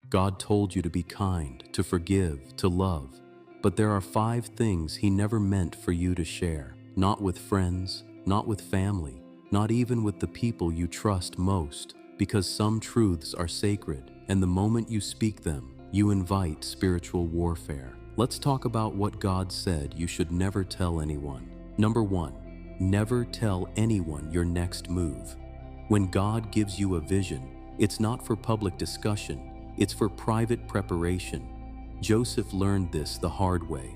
God told you to be kind, to forgive, to love. But there are 5 things He never meant for you to share. Not with friends, not with family, not even with the people you trust most, because some truths are sacred, and the moment you speak them, you invite spiritual warfare. Let's talk about what God said you should never tell anyone. Number 1, never tell anyone your next move. When God gives you a vision, it's not for public discussion, it's for private preparation. Joseph learned this the hard way.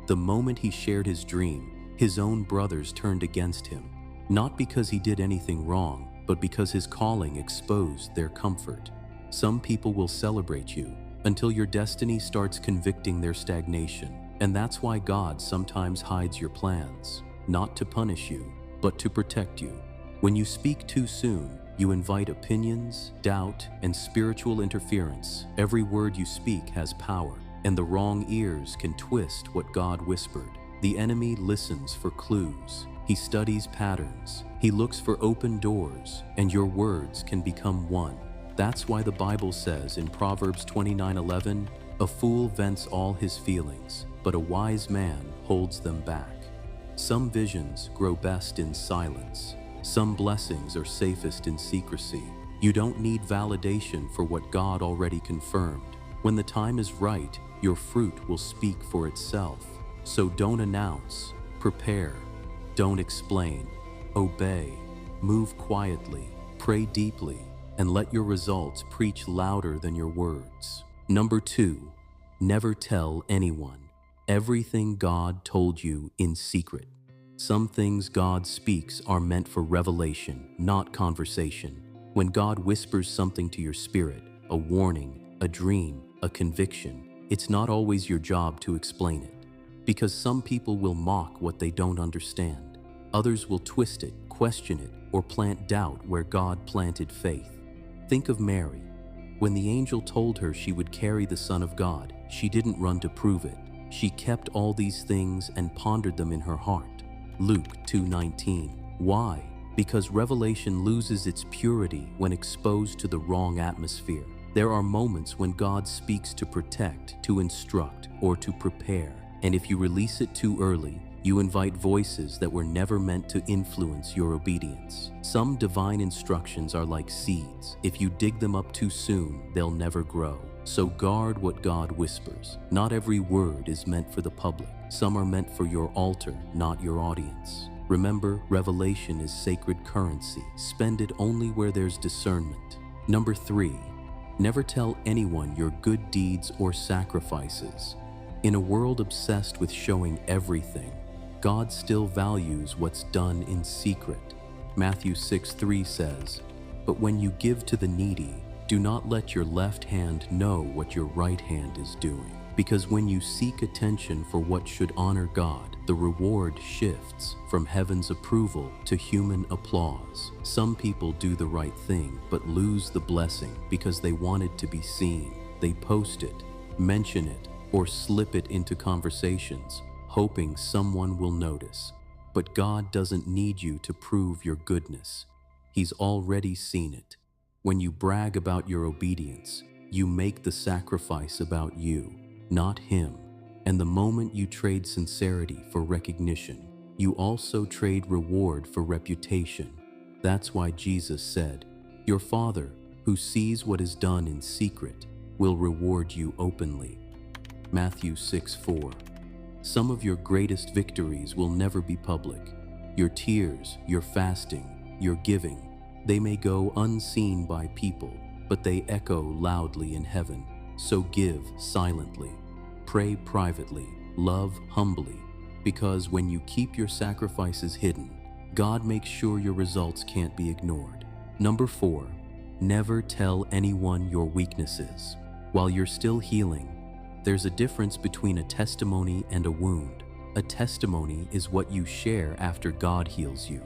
The moment he shared his dream, his own brothers turned against him, not because he did anything wrong, but because his calling exposed their comfort. Some people will celebrate you until your destiny starts convicting their stagnation. And that's why God sometimes hides your plans, not to punish you, but to protect you. When you speak too soon, you invite opinions, doubt, and spiritual interference. Every word you speak has power, and the wrong ears can twist what God whispered. The enemy listens for clues. He studies patterns. He looks for open doors, and your words can become one. That's why the Bible says in Proverbs 29:11, "A fool vents all his feelings, but a wise man holds them back." Some visions grow best in silence. Some blessings are safest in secrecy. You don't need validation for what God already confirmed. When the time is right, your fruit will speak for itself. So don't announce, prepare, don't explain, obey, move quietly, pray deeply, and let your results preach louder than your words. Number 2, never tell anyone everything God told you in secret. Some things God speaks are meant for revelation, not conversation. When God whispers something to your spirit, a warning, a dream, a conviction, it's not always your job to explain it. Because some people will mock what they don't understand. Others will twist it, question it, or plant doubt where God planted faith. Think of Mary. When the angel told her she would carry the Son of God, she didn't run to prove it. She kept all these things and pondered them in her heart. Luke 2:19. Why? Because revelation loses its purity when exposed to the wrong atmosphere. There are moments when God speaks to protect, to instruct, or to prepare. And if you release it too early, you invite voices that were never meant to influence your obedience. Some divine instructions are like seeds. If you dig them up too soon, they'll never grow. So guard what God whispers. Not every word is meant for the public. Some are meant for your altar, not your audience. Remember, revelation is sacred currency. Spend it only where there's discernment. Number 3, never tell anyone your good deeds or sacrifices. In a world obsessed with showing everything, God still values what's done in secret. Matthew 6:3 says, "But when you give to the needy, do not let your left hand know what your right hand is doing." Because when you seek attention for what should honor God, the reward shifts from heaven's approval to human applause. Some people do the right thing but lose the blessing because they want it to be seen. They post it, mention it, or slip it into conversations, hoping someone will notice. But God doesn't need you to prove your goodness. He's already seen it. When you brag about your obedience, you make the sacrifice about you, not Him. And the moment you trade sincerity for recognition, you also trade reward for reputation. That's why Jesus said, "Your Father, who sees what is done in secret, will reward you openly." Matthew 6:4. Some of your greatest victories will never be public. Your tears, your fasting, your giving, they may go unseen by people, but they echo loudly in heaven. So give silently, pray privately, love humbly, because when you keep your sacrifices hidden, God makes sure your results can't be ignored. Number 4, never tell anyone your weaknesses. While you're still healing, there's a difference between a testimony and a wound. A testimony is what you share after God heals you.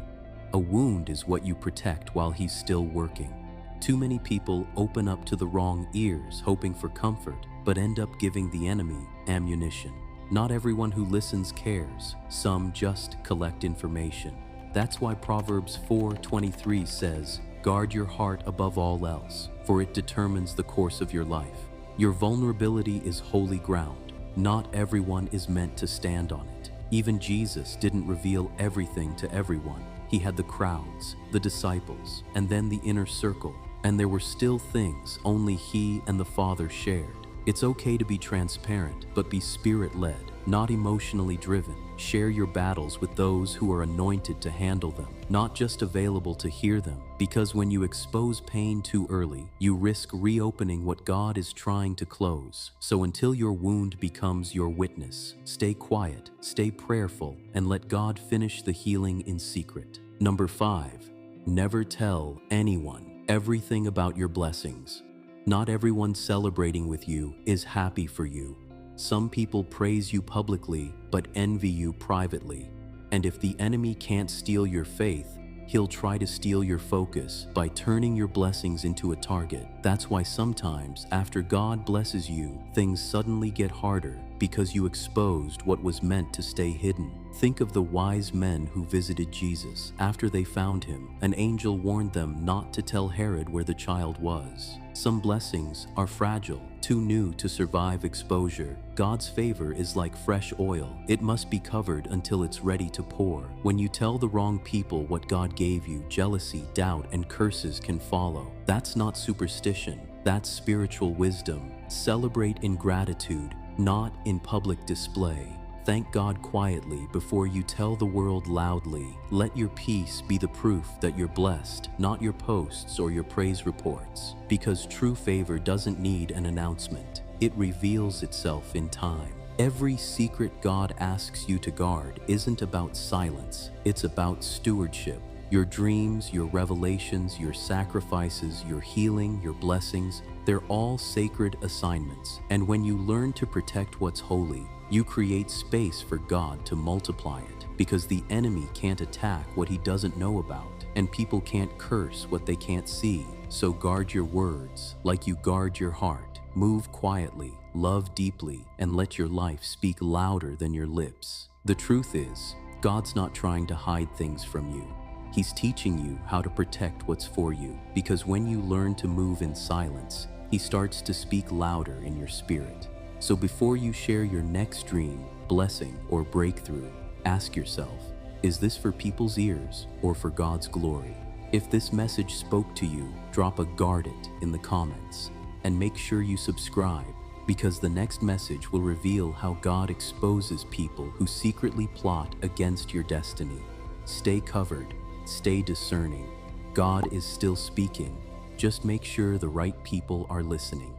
A wound is what you protect while He's still working. Too many people open up to the wrong ears hoping for comfort, but end up giving the enemy ammunition. Not everyone who listens cares. Some just collect information. That's why Proverbs 4:23 says, "Guard your heart above all else, for it determines the course of your life." Your vulnerability is holy ground. Not everyone is meant to stand on it. Even Jesus didn't reveal everything to everyone. He had the crowds, the disciples, and then the inner circle. And there were still things only he and the Father shared. It's okay to be transparent, but be spirit-led, not emotionally driven. Share your battles with those who are anointed to handle them, not just available to hear them. Because when you expose pain too early, you risk reopening what God is trying to close. So until your wound becomes your witness, stay quiet, stay prayerful, and let God finish the healing in secret. Number 5, never tell anyone everything about your blessings. Not everyone celebrating with you is happy for you. Some people praise you publicly, but envy you privately. And if the enemy can't steal your faith, he'll try to steal your focus by turning your blessings into a target. That's why sometimes, after God blesses you, things suddenly get harder because you exposed what was meant to stay hidden. Think of the wise men who visited Jesus. After they found him, an angel warned them not to tell Herod where the child was. Some blessings are fragile, too new to survive exposure. God's favor is like fresh oil. It must be covered until it's ready to pour. When you tell the wrong people what God gave you, jealousy, doubt, and curses can follow. That's not superstition. That's spiritual wisdom. Celebrate in gratitude, not in public display. Thank God quietly before you tell the world loudly. Let your peace be the proof that you're blessed, not your posts or your praise reports. Because true favor doesn't need an announcement. It reveals itself in time. Every secret God asks you to guard isn't about silence. It's about stewardship. Your dreams, your revelations, your sacrifices, your healing, your blessings, they're all sacred assignments. And when you learn to protect what's holy, you create space for God to multiply it, because the enemy can't attack what he doesn't know about, and people can't curse what they can't see. So guard your words like you guard your heart. Move quietly, love deeply, and let your life speak louder than your lips. The truth is, God's not trying to hide things from you. He's teaching you how to protect what's for you, because when you learn to move in silence, he starts to speak louder in your spirit. So before you share your next dream, blessing, or breakthrough, ask yourself, is this for people's ears or for God's glory? If this message spoke to you, drop a "guard it" in the comments, and make sure you subscribe, because the next message will reveal how God exposes people who secretly plot against your destiny. Stay covered, stay discerning. God is still speaking. Just make sure the right people are listening.